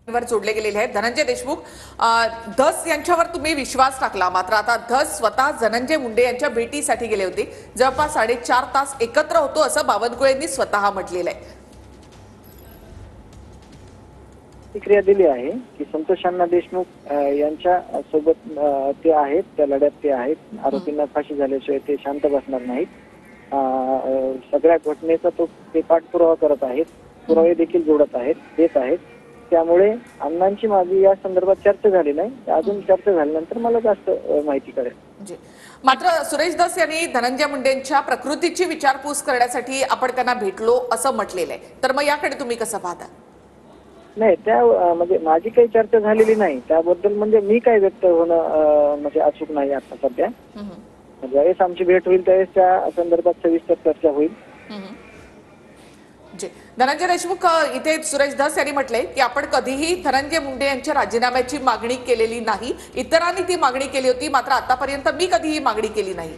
वर जोडले गेलेले आहेत धनंजय देशमुख। धस यांच्यावर तुम्ही विश्वास टाकला, मात्र आता धस स्वतः धनंजय मुंडे यांच्या भेटीसाठी गेले होते। जवळपास 4.5 तास एकत्र होतो असं बावनकुळेंनी स्वतः म्हटलेलं आहे। प्रतिक्रिया दिली आहे की संतोष अण्णा देशमुख यांच्या सोबत ते आहेत, त्या लढ्यात ते आहेत। आरोपींना फाशी झाल्याशिवाय ते शांत बसणार नाहीत। सगळ्या घटनेचा ते पाठपुरावा करत आहेत, पुरावे देखील जोडत आहेत, देत आहेत। त्यामुळे अण्णांची माझी या संदर्भात चर्चा झाली नाही। अजून चर्चा झाल्यानंतर मला जास्त माहिती कळेल। मात्र सुरेश धस यांनी धनंजय मुंडेंच्या प्रकृतीची विचारपूस करण्यासाठी आपण त्यांना भेटलो असं म्हटलेलं आहे, तर मग याकडे तुम्ही कसं पाहता? नाही, त्या म्हणजे माझी काही चर्चा झालेली नाही त्याबद्दल, म्हणजे मी काय व्यक्त होणं म्हणजे अचूक नाही आता सध्या। ज्यावेळेस आमची भेट होईल त्यावेळेस त्या संदर्भात सविस्तर चर्चा होईल। धनंजय देशमुख इथे सुरेश धस यांनी म्हटले की आपण कधीही धनंजय मुंडे यांच्या राजीनाम्याची मागणी केलेली नाही, इतरांनी ती मागणी केली होती, मात्र आतापर्यंत मी कधीही मागणी केली नाही।